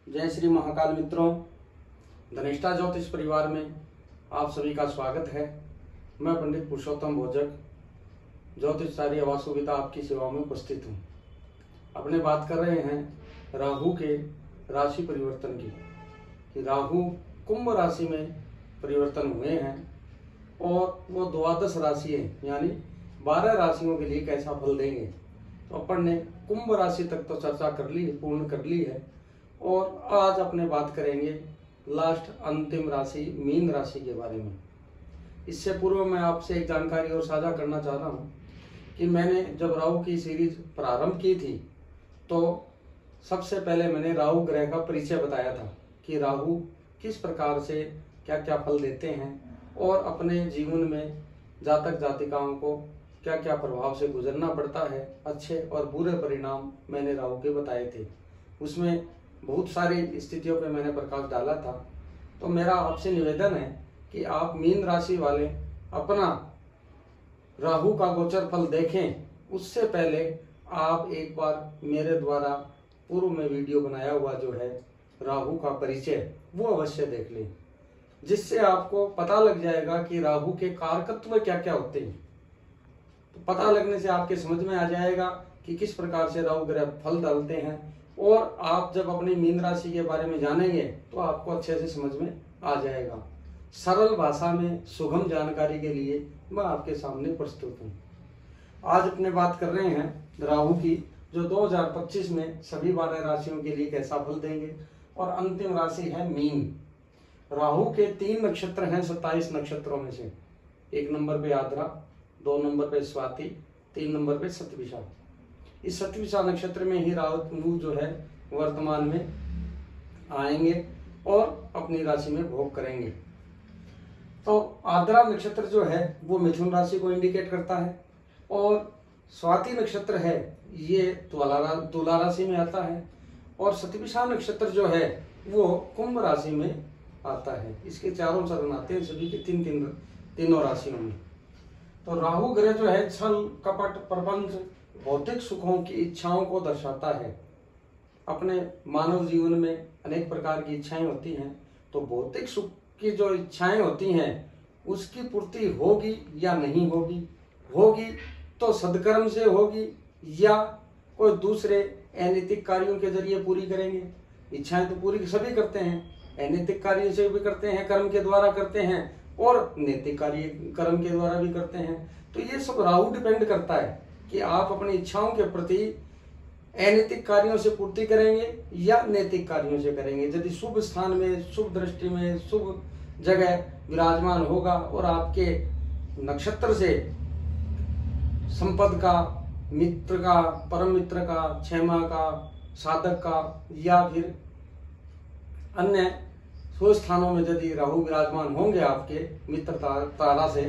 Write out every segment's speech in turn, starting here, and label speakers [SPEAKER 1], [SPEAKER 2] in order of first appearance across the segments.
[SPEAKER 1] जय श्री महाकाल मित्रों, धनिष्ठा ज्योतिष परिवार में आप सभी का स्वागत है। मैं पंडित पुरुषोत्तम भोजक, ज्योतिषचार्य वासुविदा आपकी सेवा में उपस्थित हूँ। अपने बात कर रहे हैं राहु के राशि परिवर्तन की, कि राहु कुंभ राशि में परिवर्तन हुए हैं और वो 12 राशि है, यानी 12 राशियों के लिए कैसा फल देंगे। तो अपन ने कुंभ राशि तक तो चर्चा कर ली, पूर्ण कर ली है, और आज अपने बात करेंगे लास्ट अंतिम राशि मीन राशि के बारे में। इससे पूर्व मैं आपसे एक जानकारी और साझा करना चाह रहा हूँ कि मैंने जब राहु की सीरीज प्रारंभ की थी तो सबसे पहले मैंने राहु ग्रह का परिचय बताया था कि राहु किस प्रकार से क्या क्या फल देते हैं और अपने जीवन में जातक जातिकाओं को क्या क्या प्रभाव से गुजरना पड़ता है। अच्छे और बुरे परिणाम मैंने राहु के बताए थे। उसमें बहुत सारी स्थितियों पे मैंने प्रकाश डाला था। तो मेरा आपसे निवेदन है कि आप मीन राशि वाले अपना राहु का गोचर फल देखें। उससे पहले आप एक बार मेरे द्वारा पूर्व में वीडियो बनाया हुआ जो है राहु का परिचय, वो अवश्य देख लें, जिससे आपको पता लग जाएगा कि राहु के कारकत्व क्या क्या होते हैं। तो पता लगने से आपके समझ में आ जाएगा कि किस प्रकार से राहु ग्रह फल डालते हैं, और आप जब अपनी मीन राशि के बारे में जानेंगे तो आपको अच्छे से समझ में आ जाएगा। सरल भाषा में सुगम जानकारी के लिए मैं आपके सामने प्रस्तुत हूँ। आज अपने बात कर रहे हैं राहु की, जो 2025 में सभी 12 राशियों के लिए कैसा फल देंगे, और अंतिम राशि है मीन। राहु के 3 नक्षत्र हैं 27 नक्षत्रों में से। 1 नंबर पे आद्रा, 2 नंबर पे स्वाति, 3 नंबर पे शतभिषा। इस शतभिषा नक्षत्र में ही राहु जो है वर्तमान में आएंगे और अपनी राशि में भोग करेंगे। तो आद्रा नक्षत्र जो है वो मिथुन राशि को इंडिकेट करता है, और स्वाति नक्षत्र है ये तुला राशि में आता है, और शतभिषा नक्षत्र जो है वो कुंभ राशि में आता है। इसके चारों चरण आते हैं सभी के तीनों राशियों में। तो राहु ग्रह जो है छल कपट प्रपंच भौतिक सुखों की इच्छाओं को दर्शाता है। अपने मानव जीवन में अनेक प्रकार की इच्छाएं होती हैं, तो भौतिक सुख की जो इच्छाएं होती हैं उसकी पूर्ति होगी या नहीं होगी, होगी तो सदकर्म से होगी या कोई दूसरे अनैतिक कार्यों के जरिए पूरी करेंगे। इच्छाएं तो पूरी सभी करते हैं, अनैतिक कार्य से भी करते हैं, कर्म के द्वारा करते हैं, और नैतिक कार्य कर्म के द्वारा भी करते हैं। तो ये सब राहु डिपेंड करता है कि आप अपनी इच्छाओं के प्रति अनैतिक कार्यों से पूर्ति करेंगे या नैतिक कार्यों से करेंगे। यदि शुभ स्थान में, शुभ दृष्टि में, शुभ जगह विराजमान होगा और आपके नक्षत्र से संपद का, मित्र का, परम मित्र का, क्षेमा का, साधक का, या फिर अन्य शुभ स्थानों में यदि राहु विराजमान होंगे आपके मित्र तारा से,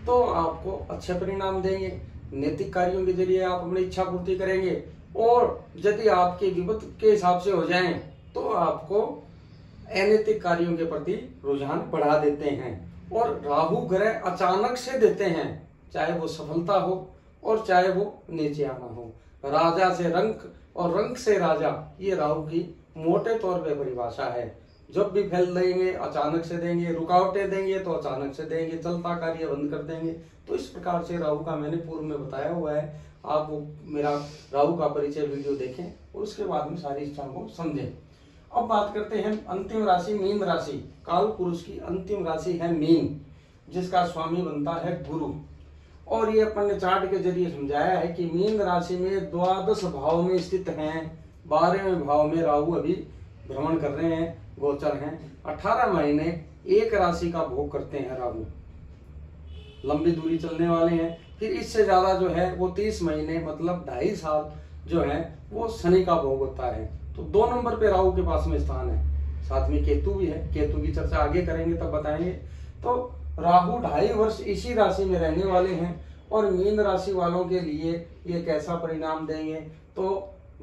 [SPEAKER 1] तो आपको अच्छे परिणाम देंगे। नैतिक कार्यों के जरिए आप अपनी इच्छा पूर्ति करेंगे, और यदि आपके विपत्ति के हिसाब से हो जाएं तो आपको अनैतिक कार्यों के प्रति रुझान बढ़ा देते हैं। और राहु ग्रह अचानक से देते हैं, चाहे वो सफलता हो और चाहे वो नीचे आना हो। राजा से रंक और रंक से राजा, ये राहु की मोटे तौर पे परिभाषा है। जब भी फल देंगे अचानक से देंगे, रुकावटें देंगे तो अचानक से देंगे, चलता कार्य बंद कर देंगे। तो इस प्रकार से राहु का मैंने पूर्व में बताया हुआ है। आप वो मेरा राहु का परिचय वीडियो देखें और उसके बाद में सारी इच्छाओं को समझें। अब बात करते हैं अंतिम राशि मीन राशि। काल पुरुष की अंतिम राशि है मीन, जिसका स्वामी बनता है गुरु। और ये अपन ने चार्ट के जरिए समझाया है कि मीन राशि में 12 भाव में स्थित हैं। 12वें भाव में राहु अभी भ्रमण कर रहे हैं, गोचर हैं। 18 महीने एक राशि का भोग करते हैं राहु, लंबी दूरी चलने वाले हैं। फिर इससे ज्यादा जो है वो 30 महीने मतलब 2.5 साल जो है वो शनि का भोग होता है। तो 2 नंबर पे राहु के पास में स्थान है, साथ में केतु भी है। केतु की चर्चा आगे करेंगे तब बताएंगे। तो राहु 2.5 वर्ष इसी राशि में रहने वाले हैं, और मीन राशि वालों के लिए ये कैसा परिणाम देंगे। तो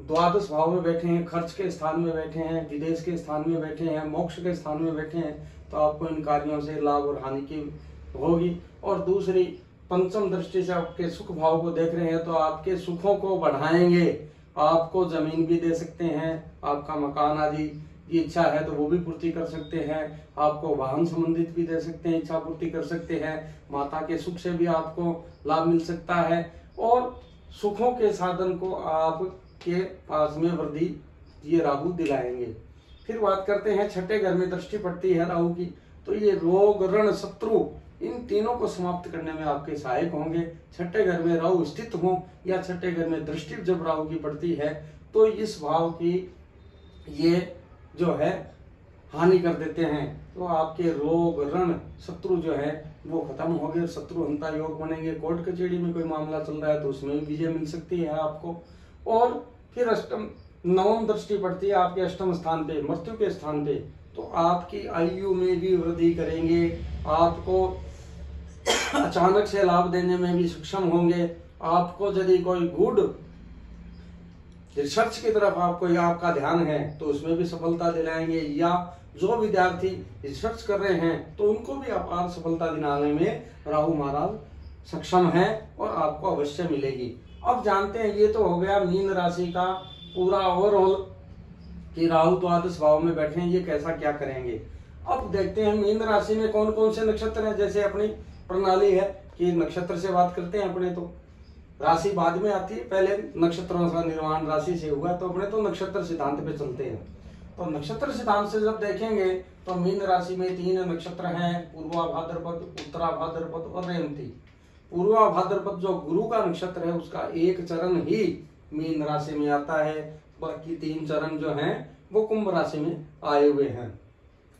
[SPEAKER 1] 12 भाव में बैठे हैं, खर्च के स्थान में बैठे हैं, विदेश के स्थान में बैठे हैं, मोक्ष के स्थान में बैठे हैं, तो आपको इन कार्यों से लाभ और हानि की होगी। और दूसरी पंचम दृष्टि से आपके सुख भाव को देख रहे हैं, तो आपके सुखों को बढ़ाएंगे। आपको जमीन भी दे सकते हैं, आपका मकान आदि की इच्छा है तो वो भी पूर्ति कर सकते हैं। आपको वाहन संबंधित भी दे सकते हैं, इच्छा पूर्ति कर सकते हैं। माता के सुख से भी आपको लाभ मिल सकता है और सुखों के साधन को आपके पास में वृद्धि ये राहु दिलाएंगे। फिर बात करते हैं छठे घर में दृष्टि पड़ती है राहु की, तो ये रोग ऋण शत्रु इन तीनों को समाप्त करने में आपके सहायक होंगे। छठे घर में राहु स्थित हो या छठे घर में दृष्टि जब राहु की पड़ती है तो इस भाव की ये जो है हानि कर देते हैं, तो आपके रोग ऋण शत्रु जो है वो खत्म हो गए, शत्रु हंता योग बनेंगे। कोर्ट कचहरी में कोई मामला चल रहा है तो उसमें भी विजय मिल सकती है आपको। और फिर अष्टम नवम दृष्टि पड़ती है आपके अष्टम स्थान पे, मृत्यु के स्थान पे, तो आपकी आयु में भी वृद्धि करेंगे, आपको अचानक से लाभ देने में भी सक्षम होंगे। आपको यदि कोई गुड रिसर्च की तरफ आपका ध्यान है तो उसमें भी सफलता दिलाएंगे, या जो विद्यार्थी रिसर्च कर रहे हैं तो उनको भी अपार सफलता दिलाने में राहु महाराज सक्षम है और आपको अवश्य मिलेगी। अब जानते हैं, ये तो हो गया मीन राशि का पूरा ओवरऑल कि राहु द्वादश भाव में बैठे हैं, ये कैसा क्या करेंगे। अब देखते हैं मीन राशि में कौन कौन से नक्षत्र हैं। जैसे अपनी प्रणाली है कि नक्षत्र से बात करते हैं अपने, तो राशि बाद में आती है, पहले नक्षत्रों का निर्माण राशि से हुआ, तो अपने तो नक्षत्र सिद्धांत पे चलते हैं। तो नक्षत्र सिद्धांत से जब देखेंगे तो मीन राशि में 3 नक्षत्र हैं, पूर्वा भाद्रपद, उत्तरा भाद्रपद और रेवती। पूर्वा भाद्रपद जो गुरु का नक्षत्र है उसका एक चरण ही मीन राशि में आता है, बाकी 3 चरण जो हैं वो कुंभ राशि में आए हुए हैं।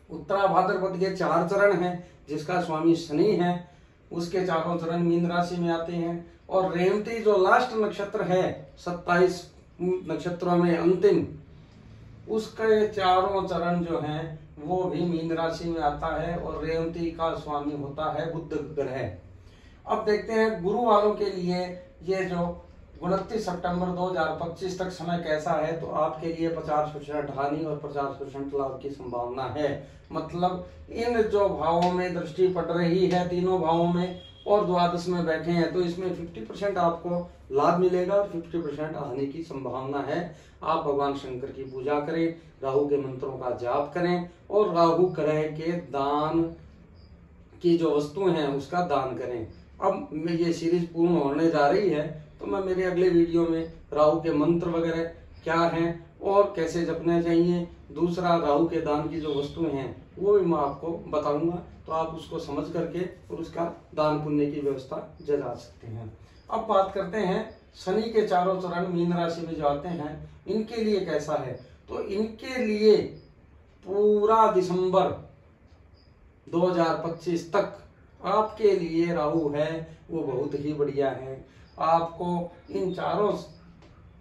[SPEAKER 1] उत्तरा भाद्रपद के 4 चरण हैं जिसका स्वामी शनि है, उसके चारों चरण मीन राशि में आते हैं। और रेवती जो लास्ट नक्षत्र है 27 नक्षत्रों में अंतिम, उसके चारों चरण जो हैं वो भी मीन राशि में आता है और रेवती का स्वामी होता है बुध ग्रह। अब देखते हैं गुरु वालों के लिए ये जो 29 सितंबर 2025 तक समय कैसा है, तो आपके लिए 50% हानि और 50% लाभ की संभावना है। मतलब इन जो भावों में दृष्टि पड़ रही है, तीनों भावों में, और द्वादश में बैठे हैं, तो इसमें 50% आपको लाभ मिलेगा और 50% हानि की संभावना है। आप भगवान शंकर की पूजा करें, राहु के मंत्रों का जाप करें और राहु ग्रह के दान की जो वस्तु हैं उसका दान करें। अब ये सीरीज पूर्ण होने जा रही है तो मैं मेरे अगले वीडियो में राहु के मंत्र वगैरह क्या हैं और कैसे जपने चाहिए, दूसरा राहु के दान की जो वस्तुएं हैं वो भी मैं आपको बताऊंगा, तो आप उसको समझ करके और उसका दान पुण्य की व्यवस्था जा सकते हैं। अब बात करते हैं शनि के चारों चरण मीन राशि में जो आते हैं इनके लिए कैसा है। तो इनके लिए पूरा दिसंबर 2025 तक आपके लिए राहु है वो बहुत ही बढ़िया है। आपको इन चारों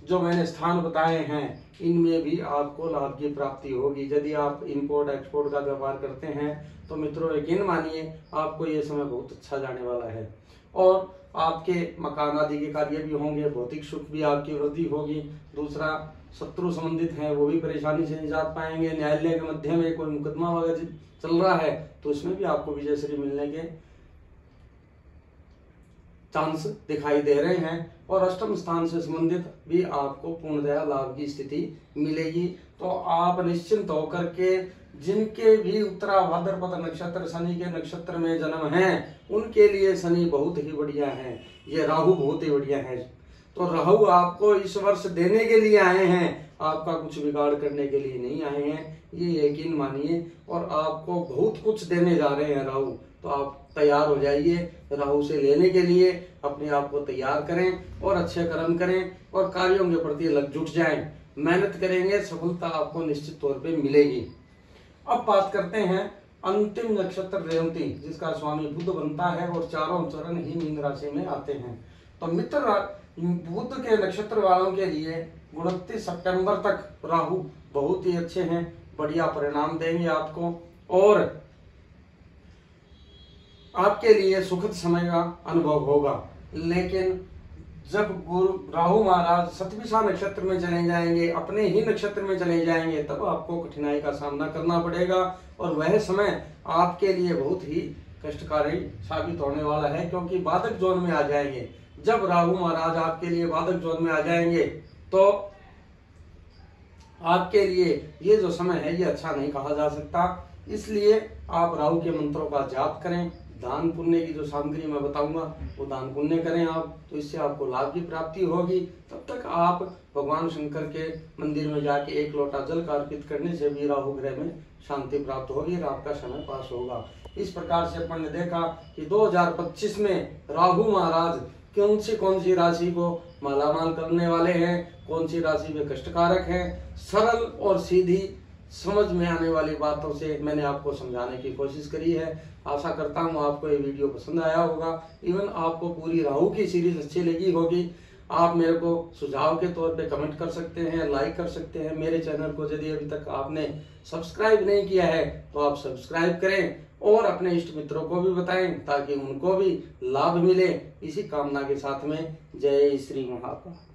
[SPEAKER 1] जो मैंने स्थान बताए हैं इनमें भी आपको लाभ की प्राप्ति होगी। यदि आप इंपोर्ट एक्सपोर्ट का व्यापार करते हैं तो मित्रों यकीन मानिए आपको ये समय बहुत अच्छा जाने वाला है और आपके मकान आदि के कार्य भी होंगे, भौतिक सुख भी आपकी वृद्धि होगी। दूसरा, शत्रु संबंधित हैं वो भी परेशानी से निजात पाएंगे। न्यायालय के मध्य में कोई मुकदमा वगैरह चल रहा है तो उसमें भी आपको विजय श्री मिलने के चांस दिखाई दे रहे हैं और अष्टम स्थान से संबंधित भी आपको पूर्णतया लाभ की स्थिति मिलेगी। तो आप निश्चिंत होकर के जिनके भी उत्तरा भाद्रपद नक्षत्र शनि के नक्षत्र में जन्म है उनके लिए शनि बहुत ही बढ़िया है, ये राहु बहुत ही बढ़िया है। तो राहु आपको इस वर्ष देने के लिए आए हैं, आपका कुछ बिगाड़ करने के लिए नहीं आए हैं, ये यकीन मानिए। और आपको बहुत कुछ देने जा रहे हैं राहु, तो आप तैयार हो जाइए राहु से लेने के लिए, अपने आप को तैयार करें और अच्छे कर्म करें और कार्यों के प्रति लग जुट जाएं, मेहनत करेंगे, सफलता आपको निश्चित तौर पे मिलेगी। अब बात करते हैं अंतिम नक्षत्र रेवती जिसका स्वामी बुध बनता है और चारों चरण ही मीन राशि में आते हैं। तो मित्र बुध के नक्षत्र वालों के लिए 29 सितंबर तक राहु बहुत ही अच्छे हैं, बढ़िया परिणाम देंगे आपको और आपके लिए सुखद समय का अनुभव होगा। लेकिन जब गुरु राहु महाराज सतभिषा नक्षत्र में चले जाएंगे, अपने ही नक्षत्र में चले जाएंगे, तब आपको कठिनाई का सामना करना पड़ेगा और वह समय आपके लिए बहुत ही कष्टकारी साबित होने वाला है, क्योंकि बाधक जोन में आ जाएंगे। जब राहु महाराज आपके लिए बाधक जोन में आ जाएंगे तो आपके लिए ये जो समय है ये अच्छा नहीं कहा जा सकता। इसलिए आप राहु के मंत्रों का जाप करें। दान पुण्य की जो सामग्री मैं बताऊंगा वो दान पुण्य करें आप, तो इससे आपको लाभ की प्राप्ति होगी। तब तक आप भगवान शंकर के मंदिर में जाके एक लोटा जल का अर्पित करने से भी राहु ग्रह में शांति प्राप्त होगी और आपका समय पास होगा। इस प्रकार से अपन ने देखा कि 2025 में राहु महाराज कौन सी राशि को मालामाल करने वाले हैं, कौन सी राशि में कष्टकारक हैं। सरल और सीधी समझ में आने वाली बातों से मैंने आपको समझाने की कोशिश करी है। आशा करता हूँ आपको ये वीडियो पसंद आया होगा। इवन आपको पूरी राहु की सीरीज अच्छी लगी होगी। आप मेरे को सुझाव के तौर पे कमेंट कर सकते हैं, लाइक कर सकते हैं। मेरे चैनल को यदि अभी तक आपने सब्सक्राइब नहीं किया है तो आप सब्सक्राइब करें और अपने इष्ट मित्रों को भी बताएं ताकि उनको भी लाभ मिले। इसी कामना के साथ में जय श्री महाकाल।